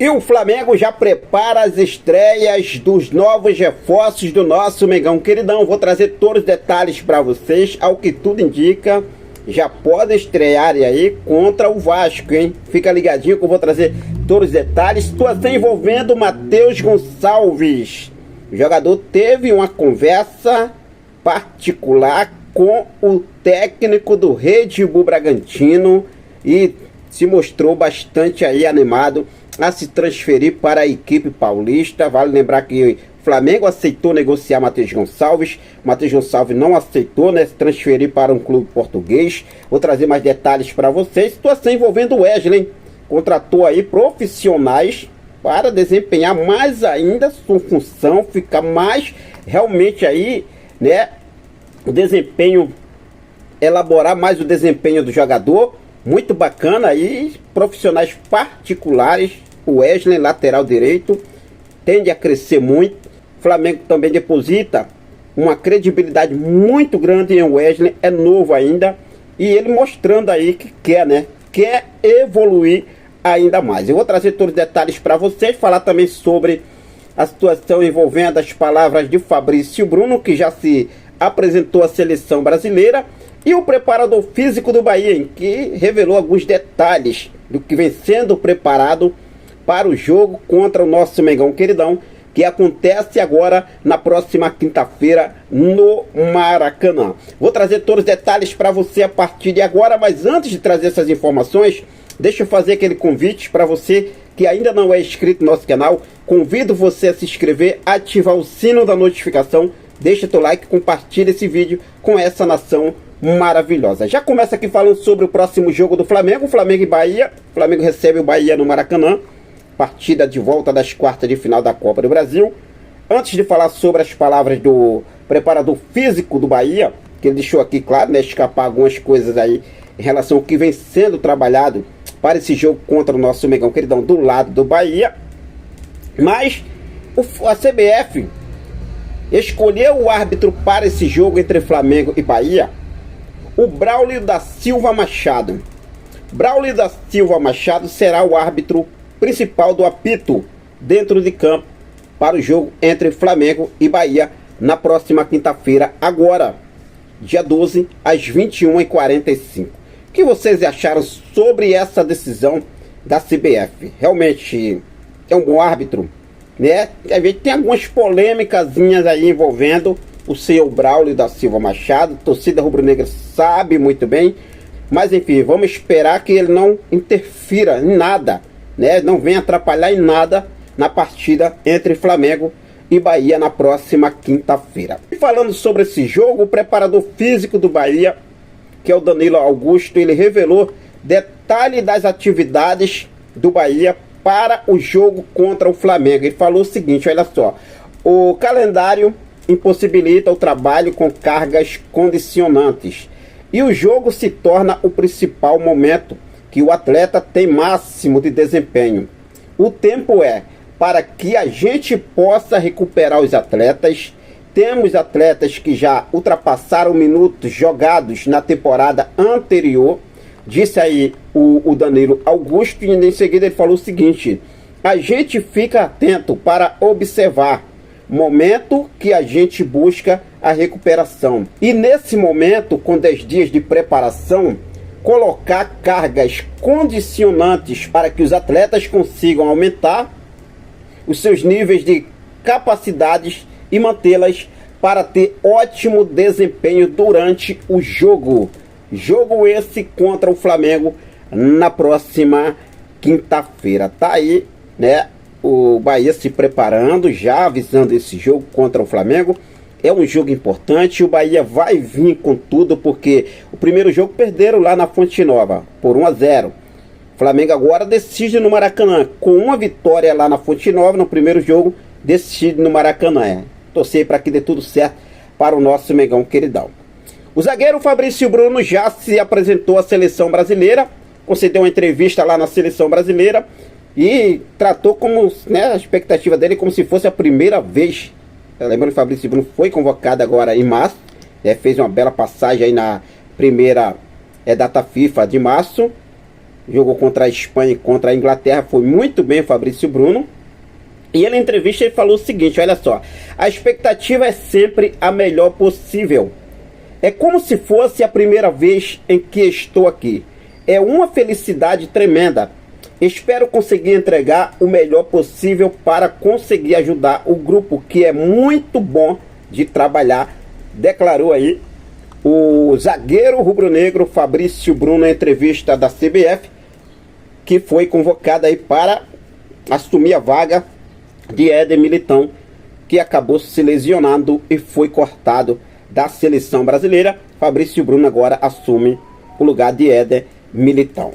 E o Flamengo já prepara as estreias dos novos reforços do nosso Mengão queridão. Vou trazer todos os detalhes para vocês. Ao que tudo indica, já pode estrear aí contra o Vasco, hein? Fica ligadinho que eu vou trazer todos os detalhes. Situação envolvendo o Matheus Gonçalves. O jogador teve uma conversa particular com o técnico do Red Bull Bragantino e se mostrou bastante aí animado a se transferir para a equipe paulista. Vale lembrar que o Flamengo aceitou negociar Matheus Gonçalves. Matheus Gonçalves não aceitou, né, se transferir para um clube português. Vou trazer mais detalhes para vocês. Situação envolvendo o Wesley. Contratou aí profissionais para desempenhar mais ainda sua função, ficar mais realmente aí, né, o desempenho, elaborar mais o desempenho do jogador. Muito bacana aí, profissionais particulares. O Wesley, lateral direito, tende a crescer muito. O Flamengo também deposita uma credibilidade muito grande em Wesley, é novo ainda, e ele mostrando aí que quer, né? Quer evoluir ainda mais. Eu vou trazer todos os detalhes para vocês, falar também sobre a situação envolvendo as palavras de Fabrício Bruno, que já se apresentou à seleção brasileira, e o preparador físico do Bahia, em que revelou alguns detalhes do que vem sendo preparado para o jogo contra o nosso Mengão queridão, que acontece agora na próxima quinta-feira no Maracanã. Vou trazer todos os detalhes para você a partir de agora, mas antes de trazer essas informações, deixa eu fazer aquele convite para você que ainda não é inscrito no nosso canal. Convido você a se inscrever, ativar o sino da notificação, deixa teu like, compartilha esse vídeo com essa nação maravilhosa. Já começa aqui falando sobre o próximo jogo do Flamengo, Flamengo e Bahia. O Flamengo recebe o Bahia no Maracanã, partida de volta das quartas de final da Copa do Brasil. Antes de falar sobre as palavras do preparador físico do Bahia, que ele deixou aqui claro, né, escapar algumas coisas aí em relação ao que vem sendo trabalhado para esse jogo contra o nosso Mengão queridão do lado do Bahia. Mas a CBF escolheu o árbitro para esse jogo entre Flamengo e Bahia, o Braulio da Silva Machado. Braulio da Silva Machado será o árbitro principal do apito dentro de campo para o jogo entre Flamengo e Bahia na próxima quinta-feira, agora, dia 12, às 21h45. O que vocês acharam sobre essa decisão da CBF? Realmente é um bom árbitro, né? A gente tem algumas polêmicazinhas aí envolvendo o senhor Braulio da Silva Machado. A torcida rubro-negra sabe muito bem, mas enfim, vamos esperar que ele não interfira em nada, né? Não venha atrapalhar em nada na partida entre Flamengo e Bahia na próxima quinta-feira. E falando sobre esse jogo, o preparador físico do Bahia, que é o Danilo Augusto, ele revelou detalhe das atividades do Bahia para o jogo contra o Flamengo. Ele falou o seguinte, olha só: o calendário impossibilita o trabalho com cargas condicionantes e o jogo se torna o principal momento que o atleta tem máximo de desempenho. O tempo é para que a gente possa recuperar os atletas. Temos atletas que já ultrapassaram minutos jogados na temporada anterior, disse aí o Danilo Augusto, e em seguida ele falou o seguinte: a gente fica atento para observar momento que a gente busca a recuperação. E nesse momento, com 10 dias de preparação, colocar cargas condicionantes para que os atletas consigam aumentar os seus níveis de capacidades e mantê-las para ter ótimo desempenho durante o jogo. Jogo esse contra o Flamengo na próxima quinta-feira. Tá aí, né, o Bahia se preparando, já avisando esse jogo contra o Flamengo. É um jogo importante, o Bahia vai vir com tudo, porque o primeiro jogo perderam lá na Fonte Nova, por 1-0. O Flamengo agora decide no Maracanã, com uma vitória lá na Fonte Nova, no primeiro jogo, decide no Maracanã. Torcer para que dê tudo certo para o nosso Mengão queridão. O zagueiro Fabrício Bruno já se apresentou à seleção brasileira, concedeu uma entrevista lá na seleção brasileira e tratou como, né, a expectativa dele como se fosse a primeira vez. Lembrando que o Fabrício Bruno foi convocado agora em março, fez uma bela passagem aí na primeira data FIFA de março, jogou contra a Espanha e contra a Inglaterra, foi muito bem, Fabrício Bruno. E ele, em entrevista, ele falou o seguinte, olha só: a expectativa é sempre a melhor possível. É como se fosse a primeira vez em que estou aqui. É uma felicidade tremenda. Espero conseguir entregar o melhor possível para conseguir ajudar o grupo, que é muito bom de trabalhar, declarou aí o zagueiro rubro-negro Fabrício Bruno, em entrevista da CBF, que foi convocado aí para assumir a vaga de Éder Militão, que acabou se lesionando e foi cortado da seleção brasileira. Fabrício Bruno agora assume o lugar de Éder Militão.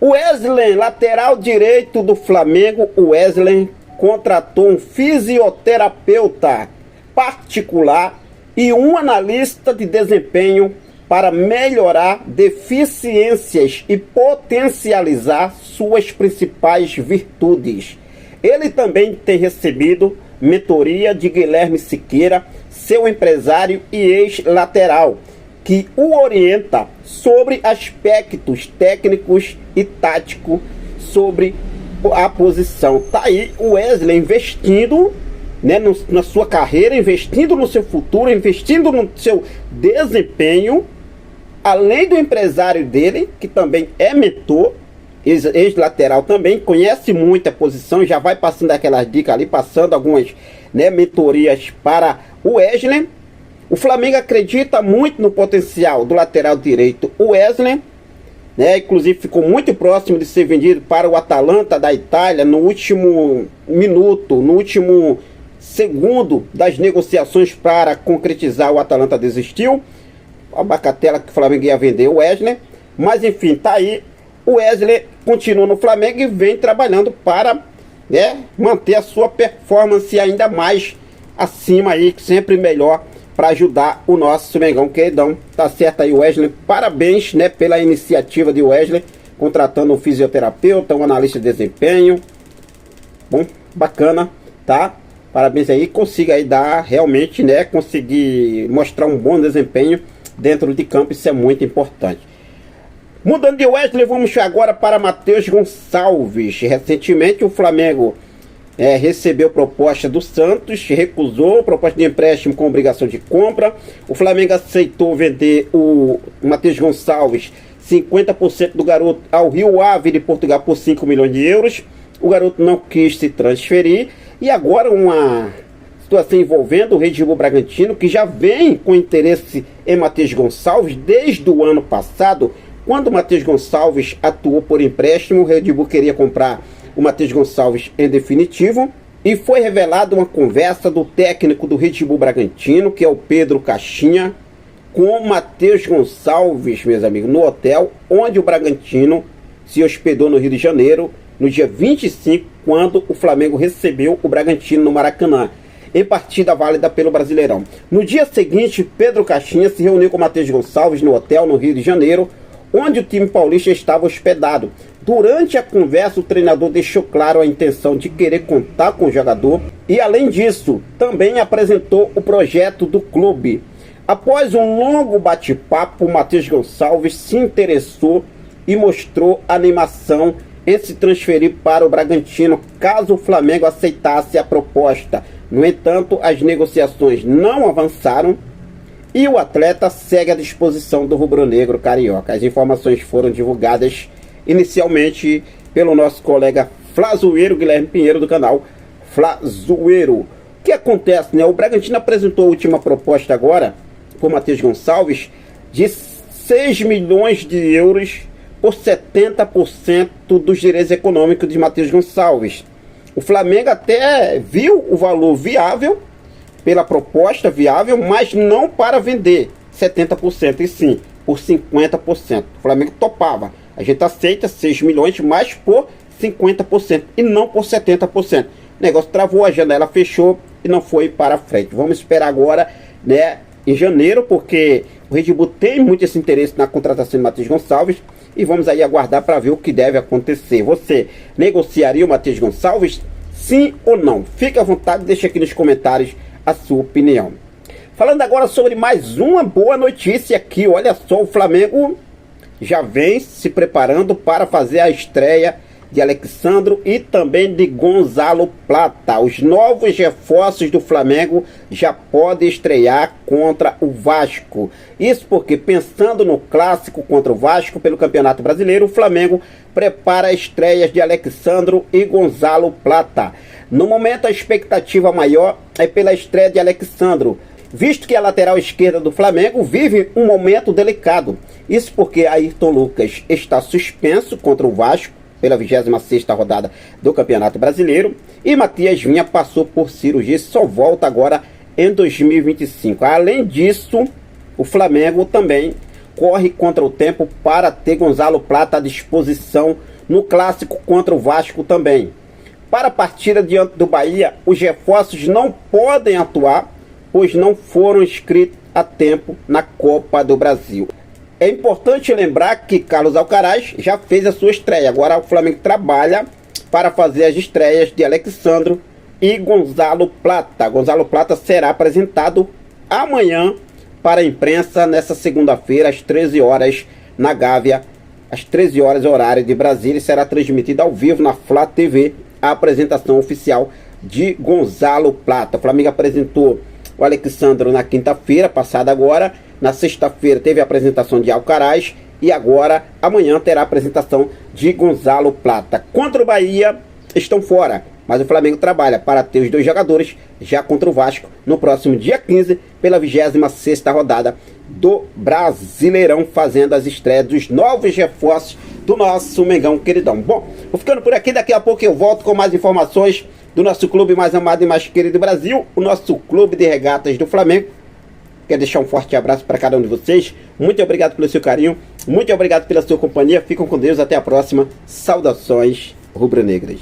O Wesley, lateral direito do Flamengo, o Wesley contratou um fisioterapeuta particular e um analista de desempenho para melhorar deficiências e potencializar suas principais virtudes. Ele também tem recebido mentoria de Guilherme Siqueira, seu empresário e ex-lateral, que o orienta sobre aspectos técnicos e táticos sobre a posição. Tá aí o Wesley investindo, né, na sua carreira, investindo no seu futuro, investindo no seu desempenho, além do empresário dele, que também é mentor, ex-lateral também, conhece muito a posição, já vai passando aquelas dicas ali, passando algumas, né, mentorias para o Wesley. O Flamengo acredita muito no potencial do lateral direito, o Wesley, né? Inclusive ficou muito próximo de ser vendido para o Atalanta da Itália no último minuto, no último segundo das negociações para concretizar. O Atalanta desistiu, a bacatela que o Flamengo ia vender o Wesley, mas enfim, tá aí. O Wesley continua no Flamengo e vem trabalhando para, né, manter a sua performance ainda mais acima aí, sempre melhor, para ajudar o nosso Mengão queridão. Tá certo aí, Wesley. Parabéns, né, pela iniciativa de Wesley, contratando um fisioterapeuta, um analista de desempenho. Bom, bacana, tá? Parabéns aí, consiga aí dar realmente, né, conseguir mostrar um bom desempenho dentro de campo, isso é muito importante. Mudando de Wesley, vamos agora para Matheus Gonçalves. Recentemente o Flamengo recebeu proposta do Santos, recusou proposta de empréstimo com obrigação de compra. O Flamengo aceitou vender o Matheus Gonçalves, 50% do garoto, ao Rio Ave de Portugal por 5 milhões de euros. O garoto não quis se transferir. E agora uma situação envolvendo o Red Bull Bragantino, que já vem com interesse em Matheus Gonçalves desde o ano passado. Quando o Matheus Gonçalves atuou por empréstimo, o Red Bull queria comprar o Matheus Gonçalves em definitivo, e foi revelada uma conversa do técnico do Red Bull Bragantino, que é o Pedro Caixinha, com o Matheus Gonçalves, meus amigos, no hotel onde o Bragantino se hospedou no Rio de Janeiro, no dia 25, quando o Flamengo recebeu o Bragantino no Maracanã, em partida válida pelo Brasileirão. No dia seguinte, Pedro Caixinha se reuniu com o Matheus Gonçalves no hotel no Rio de Janeiro, onde o time paulista estava hospedado. Durante a conversa, o treinador deixou claro a intenção de querer contar com o jogador e, além disso, também apresentou o projeto do clube. Após um longo bate-papo, o Matheus Gonçalves se interessou e mostrou animação em se transferir para o Bragantino, caso o Flamengo aceitasse a proposta. No entanto, as negociações não avançaram e o atleta segue à disposição do rubro-negro carioca. As informações foram divulgadas inicialmente pelo nosso colega Flazoeiro, Guilherme Pinheiro, do canal Flazoeiro. O que acontece, né? O Bragantino apresentou a última proposta agora, por Matheus Gonçalves, de 6 milhões de euros por 70% dos direitos econômicos de Matheus Gonçalves. O Flamengo até viu o valor viável, pela proposta viável, mas não para vender 70%, e sim por 50%. O Flamengo topava. A gente aceita 6 milhões, mas por 50% e não por 70%. O negócio travou, a janela fechou e não foi para frente. Vamos esperar agora, né, em janeiro, porque o Red Bull tem muito esse interesse na contratação de Matheus Gonçalves, e vamos aí aguardar para ver o que deve acontecer. Você negociaria o Matheus Gonçalves? Sim ou não? Fique à vontade, deixa aqui nos comentários a sua opinião. Falando agora sobre mais uma boa notícia aqui, olha só, o Flamengo já vem se preparando para fazer a estreia de Alexandro e também de Gonzalo Plata. Os novos reforços do Flamengo já podem estrear contra o Vasco. Isso porque, pensando no clássico contra o Vasco pelo Campeonato Brasileiro, o Flamengo prepara estreias de Alexandro e Gonzalo Plata. No momento, a expectativa maior é pela estreia de Alexandro, visto que a lateral esquerda do Flamengo vive um momento delicado. Isso porque Ayrton Lucas está suspenso contra o Vasco pela 26ª rodada do Campeonato Brasileiro, e Matias Vinha passou por cirurgia e só volta agora em 2025. Além disso, o Flamengo também corre contra o tempo para ter Gonzalo Plata à disposição no clássico contra o Vasco também. Para a partida diante do Bahia, os reforços não podem atuar, pois não foram inscritos a tempo na Copa do Brasil. É importante lembrar que Carlos Alcaraz já fez a sua estreia. Agora o Flamengo trabalha para fazer as estreias de Alexandro e Gonzalo Plata. Gonzalo Plata será apresentado amanhã para a imprensa nessa segunda-feira às 13 horas na Gávea, às 13 horas horário de Brasília, e será transmitida ao vivo na Flá TV a apresentação oficial de Gonzalo Plata. O Flamengo apresentou o Alexandro na quinta-feira passada agora. Na sexta-feira teve a apresentação de Alcaraz e agora, amanhã, terá a apresentação de Gonzalo Plata. Contra o Bahia, estão fora, mas o Flamengo trabalha para ter os dois jogadores já contra o Vasco no próximo dia 15, pela 26ª rodada do Brasileirão, fazendo as estreias dos novos reforços do nosso Mengão queridão. Bom, vou ficando por aqui, daqui a pouco eu volto com mais informações do nosso clube mais amado e mais querido do Brasil, o nosso Clube de Regatas do Flamengo. Quero deixar um forte abraço para cada um de vocês. Muito obrigado pelo seu carinho. Muito obrigado pela sua companhia. Fiquem com Deus. Até a próxima. Saudações rubro-negras.